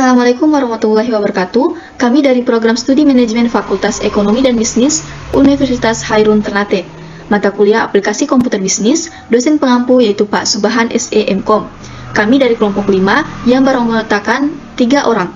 Assalamualaikum warahmatullahi wabarakatuh. Kami dari Program Studi Manajemen Fakultas Ekonomi dan Bisnis Universitas Hairun Ternate. Mata kuliah Aplikasi Komputer Bisnis, dosen pengampu yaitu Pak Subahan SE.M.Com. Kami dari kelompok 5 yang beranggotakan 3 orang.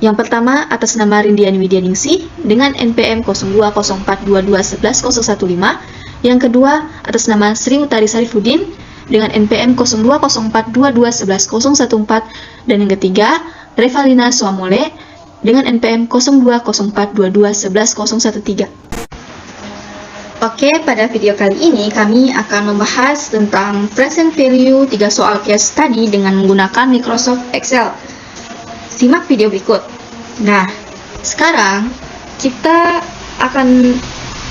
Yang pertama atas nama Rindiani Widianingsih dengan NPM 020422111015. Yang kedua atas nama Sri Utari Sarifuddin dengan NPM 020422111014. Dan yang ketiga Revalina Swamole dengan NPM 020422111013. Oke, pada video kali ini kami akan membahas tentang present value 3 soal case study dengan menggunakan Microsoft Excel. Simak video berikut. Nah, sekarang kita akan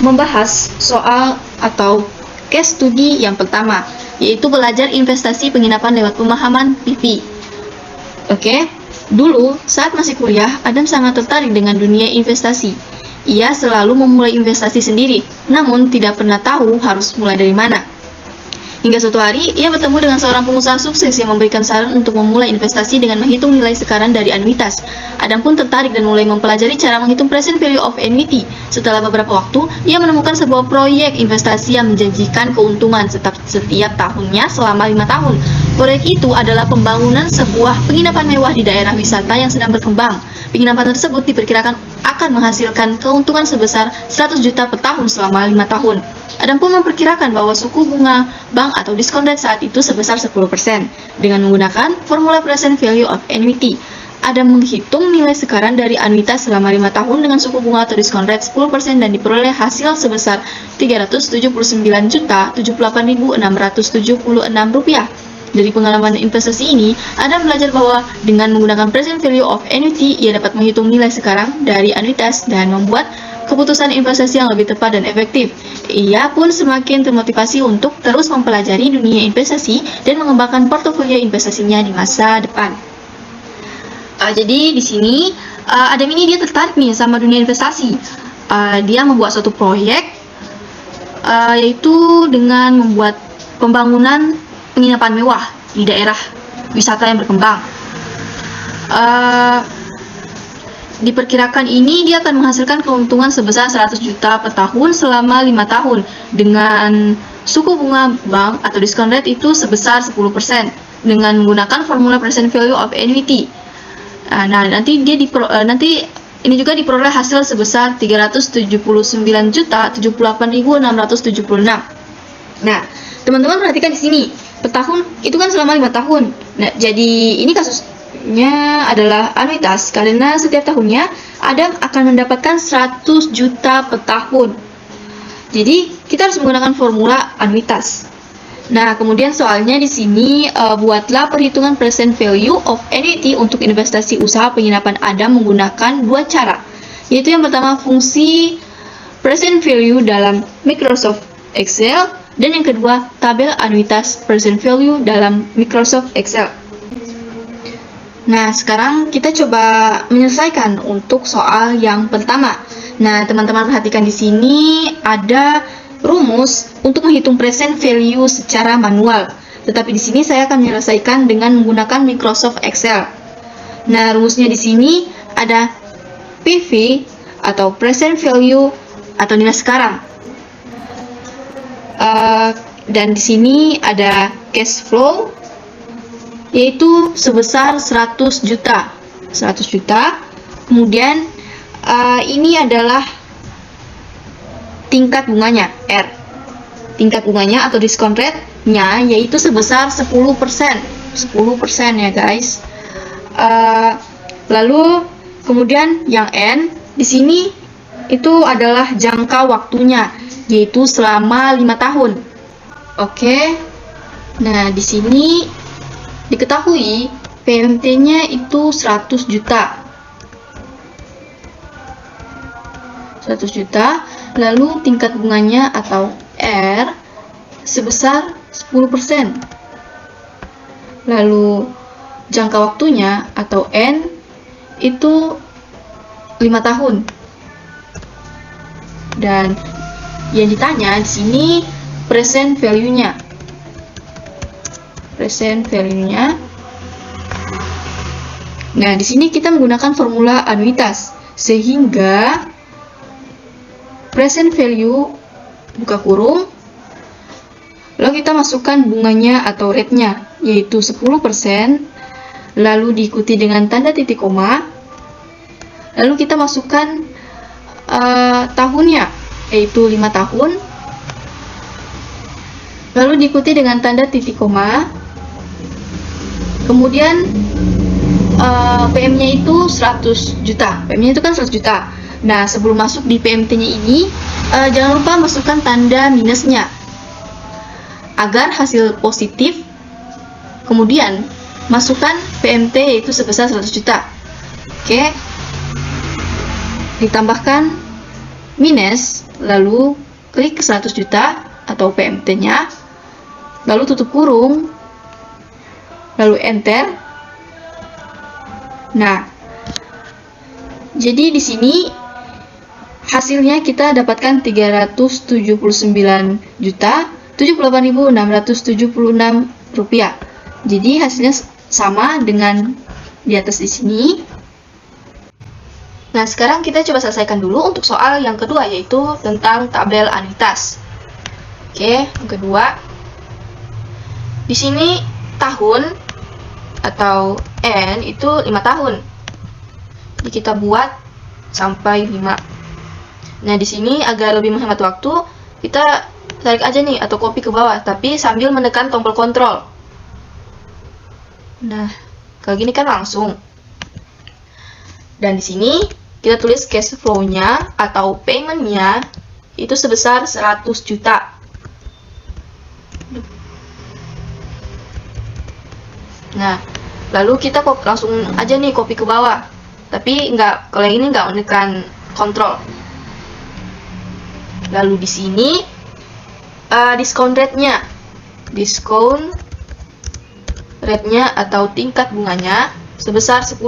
membahas soal atau case study yang pertama, yaitu belajar investasi penginapan lewat pemahaman PP. Oke, dulu saat masih kuliah, Adam sangat tertarik dengan dunia investasi. Ia selalu memulai investasi sendiri, namun tidak pernah tahu harus mulai dari mana. Hingga suatu hari, ia bertemu dengan seorang pengusaha sukses yang memberikan saran untuk memulai investasi dengan menghitung nilai sekaran dari anuitas. Adam pun tertarik dan mulai mempelajari cara menghitung present value of annuity. Setelah beberapa waktu, ia menemukan sebuah proyek investasi yang menjanjikan keuntungan setiap tahunnya selama 5 tahun. Proyek itu adalah pembangunan sebuah penginapan mewah di daerah wisata yang sedang berkembang. Penginapan tersebut diperkirakan akan menghasilkan keuntungan sebesar 100 juta per tahun selama 5 tahun. Adam pun memperkirakan bahwa suku bunga bank atau diskon rate saat itu sebesar 10%. Dengan menggunakan formula present value of annuity, Adam menghitung nilai sekaran dari anuitas selama 5 tahun dengan suku bunga atau diskon rate 10% dan diperoleh hasil sebesar Rp379.078.676. Dari pengalaman investasi ini, Adam belajar bahwa dengan menggunakan present value of annuity, ia dapat menghitung nilai sekarang dari anuitas dan membuat keputusan investasi yang lebih tepat dan efektif. Ia pun semakin termotivasi untuk terus mempelajari dunia investasi dan mengembangkan portofolio investasinya di masa depan. Jadi di sini Adam ini dia tertarik nih sama dunia investasi. Dia membuat suatu proyek yaitu dengan membuat pembangunan penginapan mewah di daerah wisata yang berkembang. Diperkirakan ini dia akan menghasilkan keuntungan sebesar 100 juta per tahun selama 5 tahun dengan suku bunga bank atau diskon rate itu sebesar 10% dengan menggunakan formula present value of annuity. Nah, nanti ini juga diperoleh hasil sebesar 379.078.676. Nah, teman-teman perhatikan di sini, per tahun itu kan selama 5 tahun. Nah, jadi ini kasusnya adalah anuitas karena setiap tahunnya Adam akan mendapatkan 100 juta per tahun. Jadi kita harus menggunakan formula anuitas. Nah, kemudian soalnya di sini buatlah perhitungan present value of annuity untuk investasi usaha penginapan Adam menggunakan 2 cara. Yaitu yang pertama fungsi present value dalam Microsoft Excel dan yang kedua tabel anuitas present value dalam Microsoft Excel. Nah, sekarang kita coba menyelesaikan untuk soal yang pertama. Nah, teman-teman perhatikan di sini ada rumus untuk menghitung present value secara manual. Tetapi di sini saya akan menyelesaikan dengan menggunakan Microsoft Excel. Nah, rumusnya di sini ada PV atau present value atau nilai sekarang. Dan di sini ada cash flow yaitu sebesar 100 juta. Kemudian ini adalah tingkat bunganya R. Tingkat bunganya atau diskon rate-nya yaitu sebesar 10% ya guys. Lalu kemudian yang N di sini itu adalah jangka waktunya yaitu selama 5 tahun. Oke. Nah, di sini diketahui PMT-nya itu 100 juta. 100 juta, lalu tingkat bunganya atau R sebesar 10%. Lalu jangka waktunya atau N itu 5 tahun. Dan yang ditanya di sini present value-nya. Nah, di sini kita menggunakan formula anuitas, sehingga present value buka kurung, lalu kita masukkan bunganya atau rate-nya, yaitu 10%, lalu diikuti dengan tanda titik koma, lalu kita masukkan tahunnya, yaitu 5 tahun, lalu diikuti dengan tanda titik koma, kemudian PM-nya itu 100 juta. PM-nya itu kan 100 juta. Nah, sebelum masuk di PMT-nya ini, jangan lupa masukkan tanda minusnya agar hasil positif. Kemudian masukkan PMT yaitu sebesar 100 juta. Oke. Ditambahkan minus, lalu klik 100 juta atau PMT-nya, lalu tutup kurung, lalu enter. Nah, jadi di sini hasilnya kita dapatkan 379.078.676 rupiah. Jadi hasilnya sama dengan di atas di sini. Nah, sekarang kita coba selesaikan dulu untuk soal yang kedua, yaitu tentang tabel anuitas. Oke, yang kedua. Di sini tahun atau N itu 5 tahun. Jadi kita buat sampai 5. Nah, di sini agar lebih menghemat waktu, kita tarik aja nih atau copy ke bawah, tapi sambil menekan tombol kontrol. Nah, kayak gini kan langsung. Dan di sini kita tulis cash flow-nya atau payment-nya itu sebesar 100 juta. Nah, lalu kita langsung aja nih copy ke bawah. Tapi kalau yang ini nggak menekan kontrol. Lalu di sini discount rate-nya. Discount rate-nya atau tingkat bunganya sebesar 10%.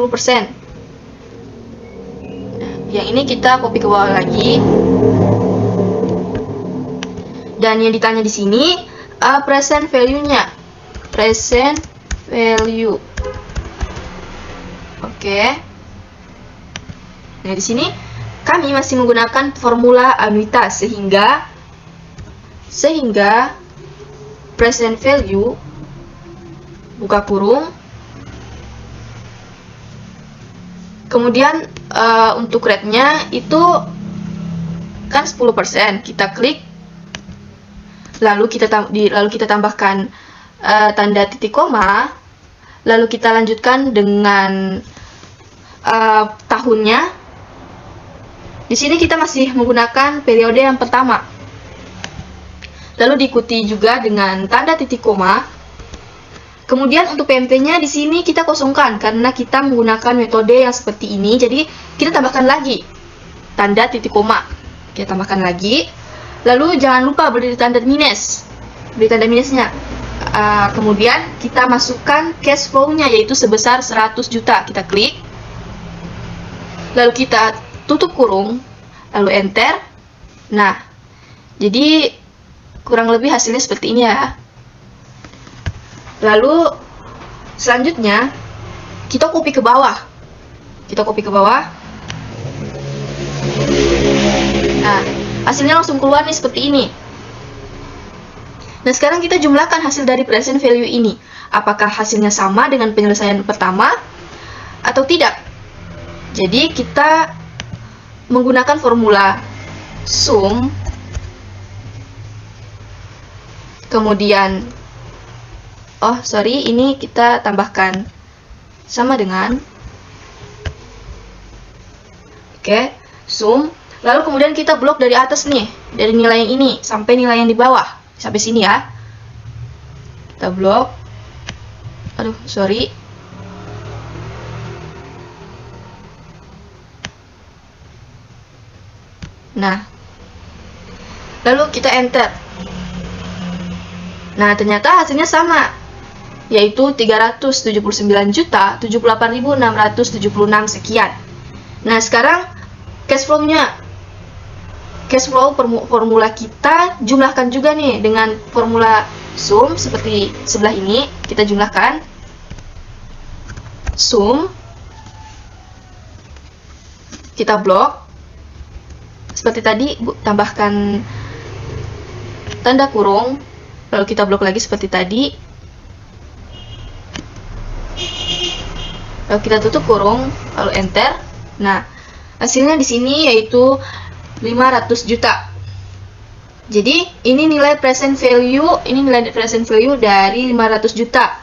Nah, yang ini kita copy ke bawah lagi. Dan yang ditanya di sini present value-nya. Present value. Oke. Nah, di sini kami masih menggunakan formula anuitas sehingga present value buka kurung. Kemudian untuk rate-nya itu kan 10%. Kita klik, lalu kita tambahkan tanda titik koma, lalu kita lanjutkan dengan tahunnya. Di sini kita masih menggunakan periode yang pertama, lalu diikuti juga dengan tanda titik koma. Kemudian untuk PMT-nya di sini kita kosongkan karena kita menggunakan metode yang seperti ini. Jadi kita tambahkan lagi tanda titik koma. Kita tambahkan lagi. Lalu jangan lupa beri tanda minus. Beri tanda minusnya. Kemudian kita masukkan cash flow-nya yaitu sebesar 100 juta. Kita klik. Lalu kita tutup kurung, lalu enter. Nah, jadi kurang lebih hasilnya seperti ini ya. Lalu selanjutnya kita copy ke bawah. Nah, hasilnya langsung keluar nih seperti ini. Nah, sekarang kita jumlahkan hasil dari present value ini. Apakah hasilnya sama dengan penyelesaian pertama atau tidak? Jadi kita menggunakan formula sum, kemudian ini kita tambahkan sama dengan sum, lalu kemudian kita blok dari atas nih, dari nilai yang ini sampai nilai yang di bawah, sampai sini ya. Kita blok. Nah, lalu kita enter. Nah, ternyata hasilnya sama, yaitu 379.078.676 sekian. Nah, sekarang cash flow formula kita jumlahkan juga nih dengan formula sum seperti sebelah ini. Kita jumlahkan sum, kita blok. Seperti tadi, tambahkan tanda kurung, lalu kita blok lagi seperti tadi. Lalu kita tutup kurung, lalu enter. Nah, hasilnya di sini yaitu 500 juta. Jadi, ini nilai present value dari 500 juta.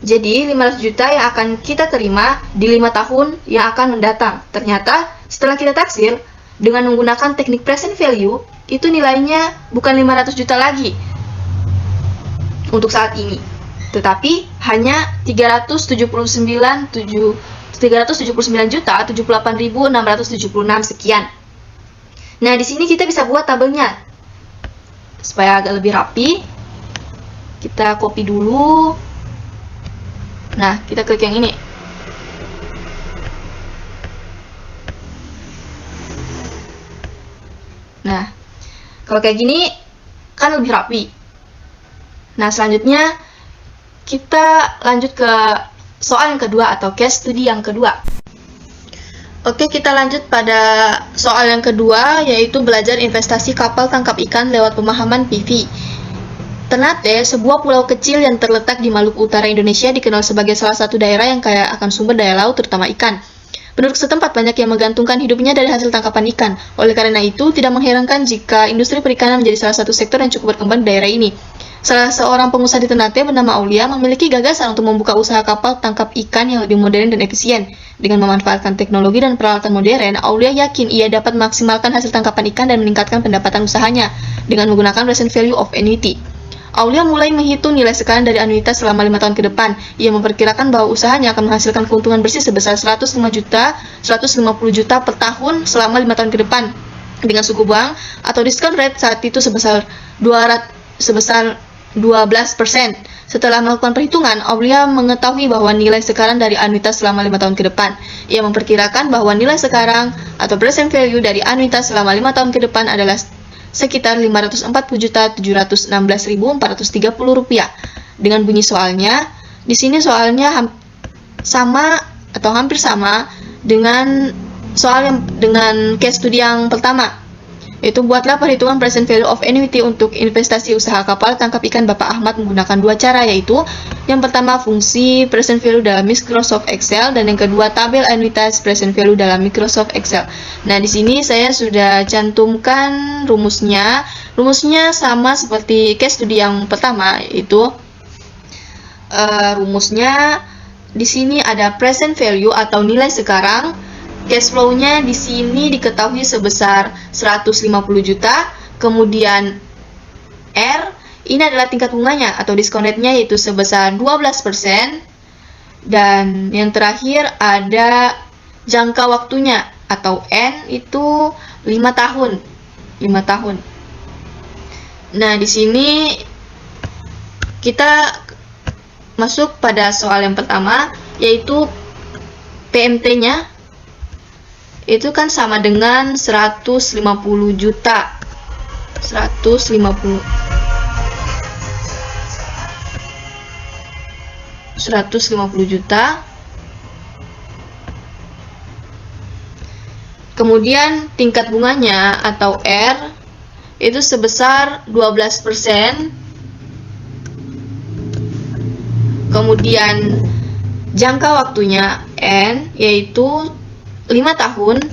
Jadi, 500 juta yang akan kita terima di 5 tahun yang akan mendatang. Ternyata, setelah kita taksir, dengan menggunakan teknik present value, itu nilainya bukan 500 juta lagi untuk saat ini, tetapi hanya 379.078.676 sekian. Nah, di sini kita bisa buat tabelnya supaya agak lebih rapi. Kita copy dulu. Nah, kita klik yang ini. Nah, kalau kayak gini kan lebih rapi. Nah, selanjutnya kita lanjut ke soal yang kedua atau case study yang kedua. Oke, kita lanjut pada soal yang kedua, yaitu belajar investasi kapal tangkap ikan lewat pemahaman PV. Ternate, sebuah pulau kecil yang terletak di Maluku Utara, Indonesia, dikenal sebagai salah satu daerah yang kaya akan sumber daya laut, terutama ikan. Penduduk setempat banyak yang menggantungkan hidupnya dari hasil tangkapan ikan. Oleh karena itu, tidak mengherankan jika industri perikanan menjadi salah satu sektor yang cukup berkembang di daerah ini. Salah seorang pengusaha di Ternate bernama Aulia memiliki gagasan untuk membuka usaha kapal tangkap ikan yang lebih modern dan efisien. Dengan memanfaatkan teknologi dan peralatan modern, Aulia yakin ia dapat memaksimalkan hasil tangkapan ikan dan meningkatkan pendapatan usahanya dengan menggunakan present value of annuity. Aulia mulai menghitung nilai sekarang dari anuitas selama 5 tahun ke depan. Ia memperkirakan bahwa usahanya akan menghasilkan keuntungan bersih sebesar 150 juta per tahun selama 5 tahun ke depan. Dengan suku bank atau discount rate saat itu sebesar 12%. Setelah melakukan perhitungan, Aulia mengetahui bahwa nilai sekarang dari anuitas selama 5 tahun ke depan. Ia memperkirakan bahwa nilai sekarang atau present value dari anuitas selama 5 tahun ke depan adalah sekitar Rp540.716.430. Dengan bunyi soalnya, di sini soalnya sama atau hampir sama dengan dengan case studi yang pertama. Yaitu buatlah perhitungan present value of annuity untuk investasi usaha kapal tangkap ikan Bapak Ahmad menggunakan dua cara, yaitu yang pertama fungsi present value dalam Microsoft Excel dan yang kedua tabel anuitas present value dalam Microsoft Excel. Nah, di sini saya sudah cantumkan rumusnya. Rumusnya sama seperti case studi yang pertama, yaitu rumusnya di sini ada present value atau nilai sekarang. Cash flow-nya di sini diketahui sebesar 150 juta. Kemudian R, ini adalah tingkat bunganya atau diskon rate-nya yaitu sebesar 12%. Dan yang terakhir ada jangka waktunya atau N itu 5 tahun. 5 tahun. Nah, di sini kita masuk pada soal yang pertama, yaitu PMT-nya itu kan sama dengan 150 juta. 150 juta. Kemudian tingkat bunganya atau R itu sebesar 12%. Kemudian jangka waktunya N yaitu 5 tahun.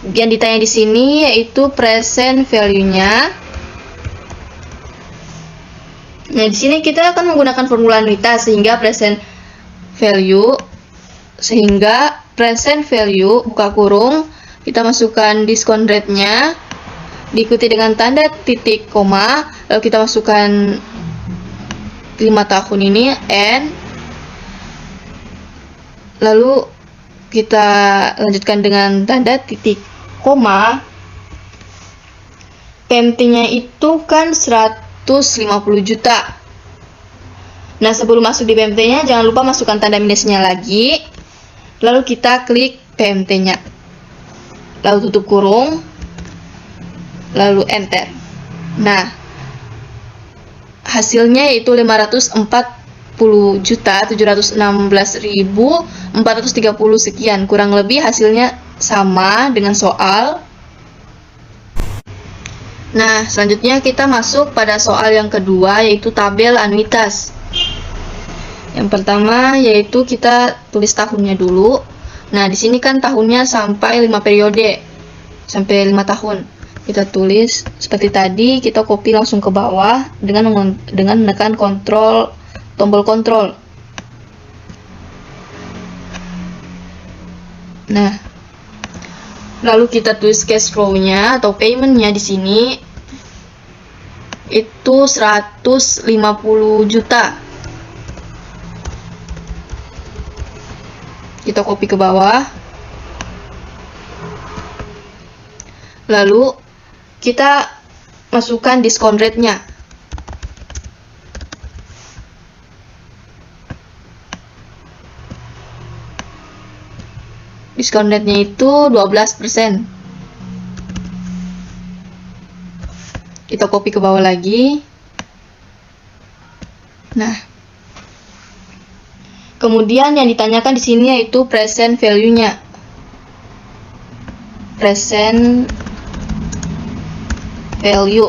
Yang ditanya di sini yaitu present value-nya. Nah, di sini kita akan menggunakan formula anuitas sehingga present value buka kurung, kita masukkan diskon rate-nya diikuti dengan tanda titik koma, lalu kita masukkan 5 tahun ini N. Lalu kita lanjutkan dengan tanda titik koma. PMT-nya itu kan 150 juta. Nah, sebelum masuk di PMT-nya, jangan lupa masukkan tanda minusnya lagi. Lalu kita klik PMT-nya. Lalu tutup kurung. Lalu enter. Nah, hasilnya yaitu 540.716.430 430 sekian. Kurang lebih hasilnya sama dengan soal. Nah, selanjutnya kita masuk pada soal yang kedua, yaitu tabel anuitas. Yang pertama yaitu kita tulis tahunnya dulu. Nah, di sini kan tahunnya sampai 5 periode, sampai 5 tahun. Kita tulis seperti tadi, kita copy langsung ke bawah dengan menekan tombol kontrol. Nah, lalu kita tulis cash flow-nya atau payment-nya di sini itu 150 juta. Kita copy ke bawah. Lalu kita masukkan discount rate-nya. Diskon rate-nya itu 12%. Kita copy ke bawah lagi. Nah, kemudian yang ditanyakan di sini yaitu present value-nya. Present value.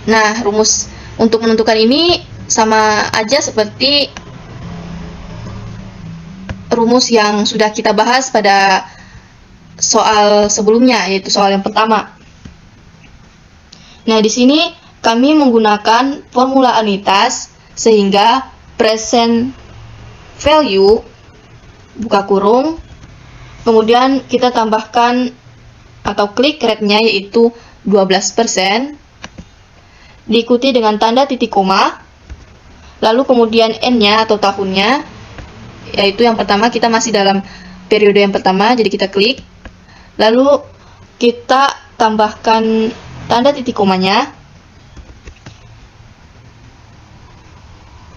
Nah, rumus untuk menentukan ini sama aja seperti rumus yang sudah kita bahas pada soal sebelumnya, yaitu soal yang pertama. Nah, di sini kami menggunakan formula anuitas sehingga present value buka kurung, kemudian kita tambahkan atau klik rate-nya yaitu 12%, diikuti dengan tanda titik koma, lalu kemudian N-nya atau tahunnya, yaitu yang pertama kita masih dalam periode yang pertama, jadi kita klik, lalu kita tambahkan tanda titik komanya.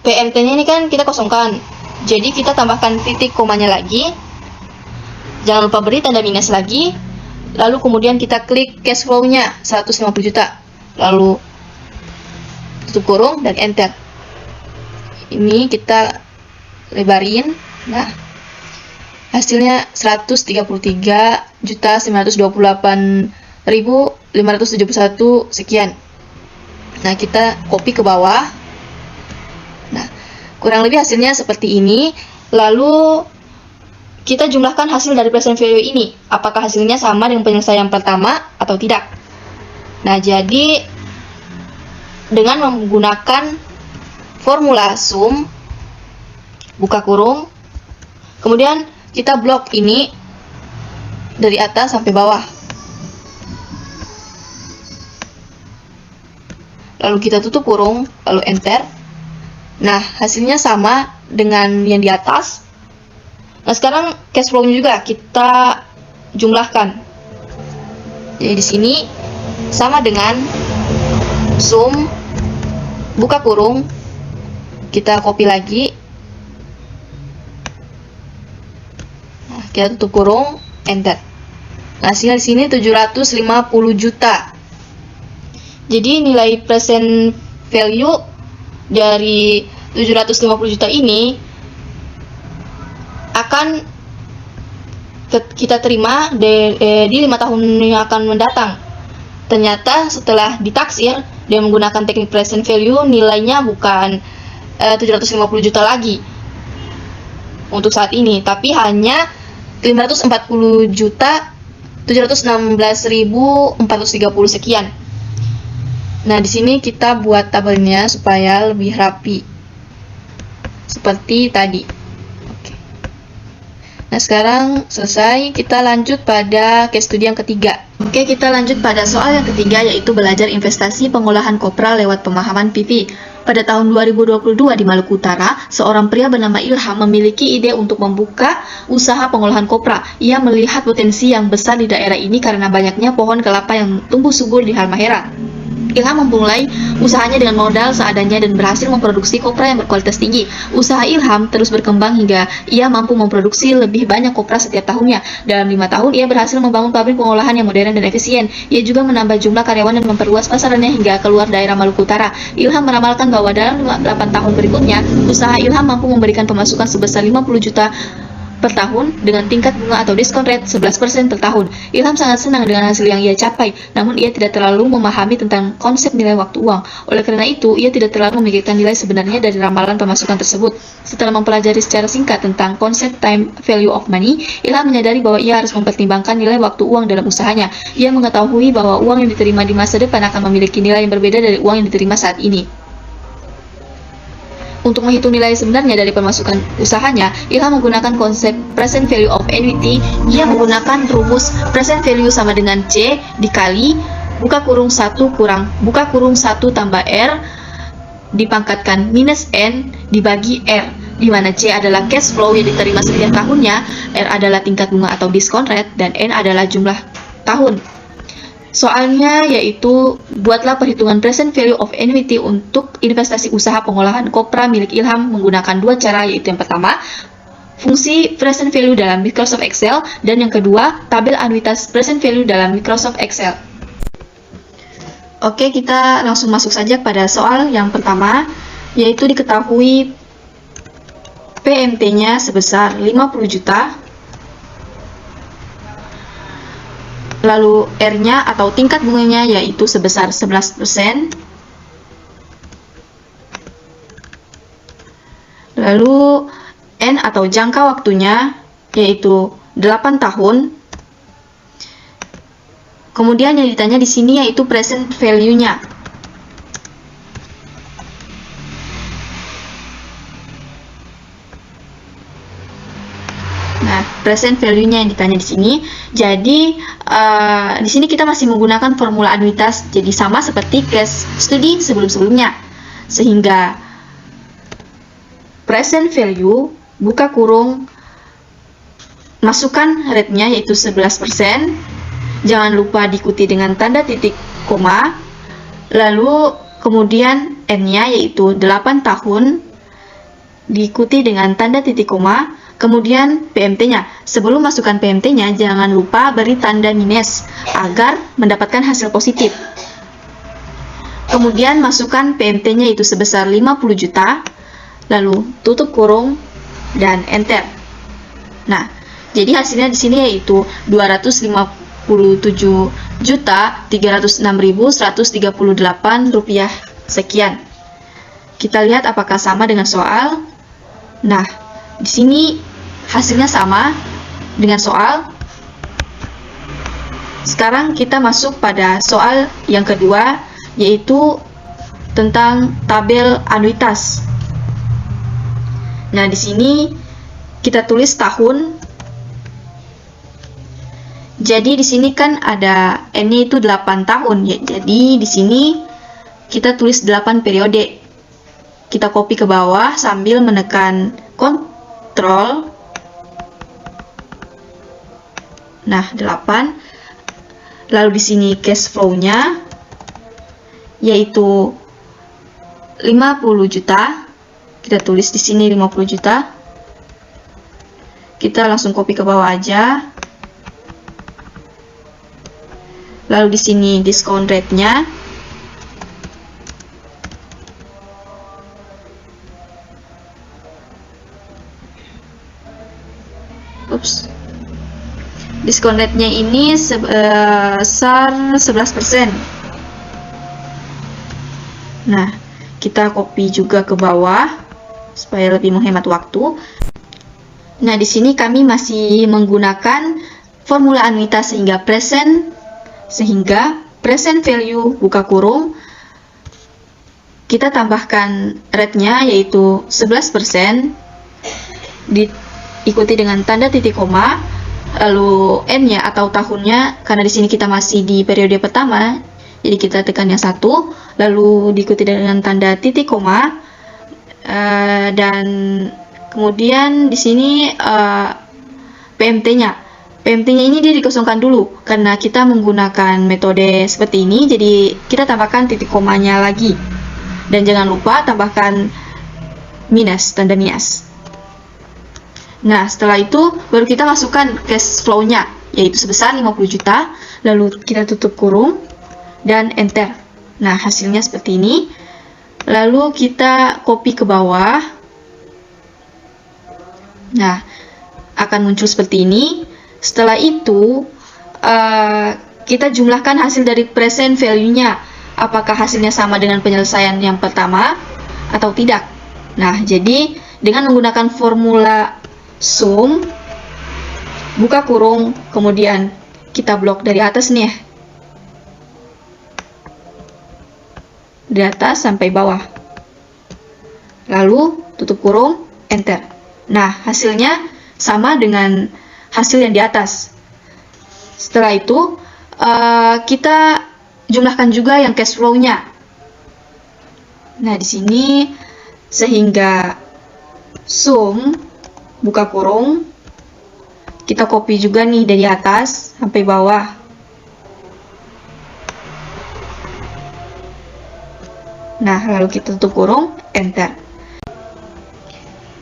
PMT-nya ini kan kita kosongkan, jadi kita tambahkan titik komanya lagi, jangan lupa beri tanda minus lagi, lalu kemudian kita klik cash flow-nya 150 juta, lalu tutup kurung dan enter. Ini kita lebarin. Nah, hasilnya 133.928.571 sekian. Nah, kita copy ke bawah. Nah, kurang lebih hasilnya seperti ini. Lalu kita jumlahkan hasil dari present value ini. Apakah hasilnya sama dengan penyelesaian pertama atau tidak? Nah, jadi dengan menggunakan formula sum, buka kurung, kemudian kita blok ini dari atas sampai bawah, lalu kita tutup kurung, lalu enter. Nah, hasilnya sama dengan yang di atas. Nah, sekarang cash flow-nya juga kita jumlahkan. Jadi di sini sama dengan sum, buka kurung, kita copy lagi. Kita tutup kurung, enter. Hasilnya di sini 750 juta. Jadi nilai present value dari 750 juta ini akan kita terima di 5 tahun yang akan mendatang. Ternyata setelah ditaksir dia menggunakan teknik present value, nilainya bukan 750 juta lagi untuk saat ini, tapi hanya 540.716.430 sekian. Nah, di sini kita buat tabelnya supaya lebih rapi seperti tadi. Oke. Nah, sekarang selesai, kita lanjut pada case study yang ketiga. Oke, kita lanjut pada soal yang ketiga, yaitu belajar investasi pengolahan kopra lewat pemahaman PP. Pada tahun 2022 di Maluku Utara, seorang pria bernama Ilham memiliki ide untuk membuka usaha pengolahan kopra. Ia melihat potensi yang besar di daerah ini karena banyaknya pohon kelapa yang tumbuh subur di Halmahera. Ilham memulai usahanya dengan modal seadanya dan berhasil memproduksi kopra yang berkualitas tinggi. Usaha Ilham terus berkembang hingga ia mampu memproduksi lebih banyak kopra setiap tahunnya. Dalam 5 tahun, ia berhasil membangun pabrik pengolahan yang modern dan efisien. Ia juga menambah jumlah karyawan dan memperluas pasarannya hingga keluar daerah Maluku Utara. Ilham meramalkan bahwa dalam 8 tahun berikutnya, usaha Ilham mampu memberikan pemasukan sebesar 50 juta per tahun dengan tingkat bunga atau diskon rate 11% per tahun. Ilham sangat senang dengan hasil yang ia capai, namun ia tidak terlalu memahami tentang konsep nilai waktu uang. Oleh karena itu, ia tidak terlalu memikirkan nilai sebenarnya dari ramalan pemasukan tersebut. Setelah mempelajari secara singkat tentang konsep time value of money, Ilham menyadari bahwa ia harus mempertimbangkan nilai waktu uang dalam usahanya. Ia mengetahui bahwa uang yang diterima di masa depan akan memiliki nilai yang berbeda dari uang yang diterima saat ini. Untuk menghitung nilai sebenarnya dari pemasukan usahanya, Ilham menggunakan konsep present value of annuity. Ia menggunakan rumus present value sama dengan C dikali buka kurung 1 kurang buka kurung 1 tambah R dipangkatkan minus N dibagi R, di mana C adalah cash flow yang diterima setiap tahunnya, R adalah tingkat bunga atau discount rate, dan N adalah jumlah tahun. Soalnya yaitu, buatlah perhitungan present value of annuity untuk investasi usaha pengolahan kopra milik Ilham menggunakan 2 cara, yaitu yang pertama, fungsi present value dalam Microsoft Excel, dan yang kedua, tabel anuitas present value dalam Microsoft Excel. Oke, kita langsung masuk saja pada soal yang pertama, yaitu diketahui PMT-nya sebesar 50 juta. Lalu R-nya atau tingkat bunganya yaitu sebesar 11%. Lalu N atau jangka waktunya yaitu 8 tahun. Kemudian yang ditanya di sini yaitu present value-nya. Nah, present value-nya yang ditanya di sini. Jadi, di sini kita masih menggunakan formula anuitas, jadi sama seperti case study sebelum-sebelumnya. Sehingga present value buka kurung masukkan rate-nya yaitu 11%. Jangan lupa diikuti dengan tanda titik koma. Lalu kemudian N-nya yaitu 8 tahun diikuti dengan tanda titik koma. Kemudian PMT-nya. Sebelum masukkan PMT-nya, jangan lupa beri tanda minus agar mendapatkan hasil positif. Kemudian masukkan PMT-nya itu sebesar 50 juta, lalu tutup kurung dan enter. Nah, jadi hasilnya di sini yaitu 257.306.138 rupiah sekian. Kita lihat apakah sama dengan soal. Nah, di sini hasilnya sama dengan soal. Sekarang kita masuk pada soal yang kedua, yaitu tentang tabel anuitas. Nah, di sini kita tulis tahun. Jadi di sini kan ada N-nya itu 8 tahun ya. Jadi di sini kita tulis 8 periode. Kita copy ke bawah sambil menekan Ctrl. Nah, 8. Lalu di sini cash flow-nya yaitu 50 juta. Kita tulis di sini 50 juta. Kita langsung copy ke bawah aja. Lalu di sini discount rate-nya diskon rate-nya ini sebesar 11%. Nah, kita copy juga ke bawah supaya lebih menghemat waktu. Nah, di sini kami masih menggunakan formula anuitas sehingga present value buka kurung kita tambahkan rate-nya yaitu 11%, diikuti dengan tanda titik koma. Lalu N-nya atau tahunnya, karena di sini kita masih di periode pertama, jadi kita tekan yang 1, lalu diikuti dengan tanda titik koma, dan kemudian di sini PMT-nya. PMT-nya ini dia dikosongkan dulu karena kita menggunakan metode seperti ini, jadi kita tambahkan titik komanya lagi. Dan jangan lupa tambahkan minus, tanda minus. Nah, setelah itu baru kita masukkan cash flow-nya, yaitu sebesar 50 juta, lalu kita tutup kurung dan enter. Nah, hasilnya seperti ini. Lalu kita copy ke bawah. Nah, akan muncul seperti ini. Setelah itu, kita jumlahkan hasil dari present value-nya. Apakah hasilnya sama dengan penyelesaian yang pertama atau tidak. Nah, jadi dengan menggunakan formula sum, buka kurung, kemudian kita blok dari atas nih ya. Di atas sampai bawah. Lalu tutup kurung, enter. Nah, hasilnya sama dengan hasil yang di atas. Setelah itu, kita jumlahkan juga yang cash flow-nya. Nah, di sini sehingga sum, buka kurung, kita copy juga nih dari atas sampai bawah. Nah, lalu kita tutup kurung, enter.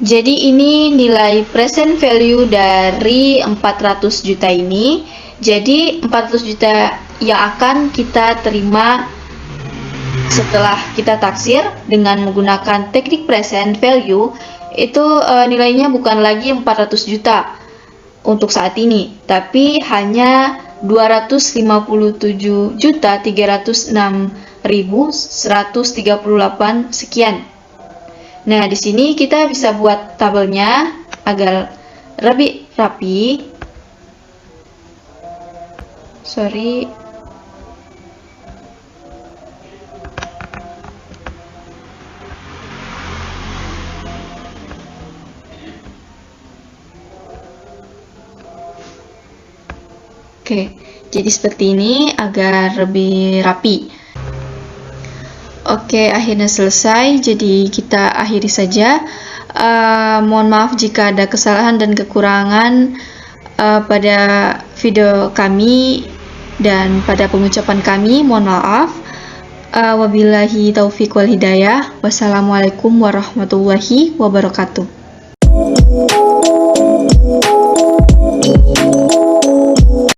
Jadi ini nilai present value dari 400 juta ini. Jadi 400 juta yang akan kita terima setelah kita taksir dengan menggunakan teknik present value, itu nilainya bukan lagi 400 juta untuk saat ini, tapi hanya 257.306.138 sekian. Nah, di sini kita bisa buat tabelnya agar lebih rapi. Sorry. Oke, jadi seperti ini agar lebih rapi. Oke, akhirnya selesai. Jadi kita akhiri saja. Mohon maaf jika ada kesalahan dan kekurangan pada video kami dan pada pengucapan kami. Mohon maaf. Wabillahi taufiq wal hidayah. Wassalamualaikum warahmatullahi wabarakatuh.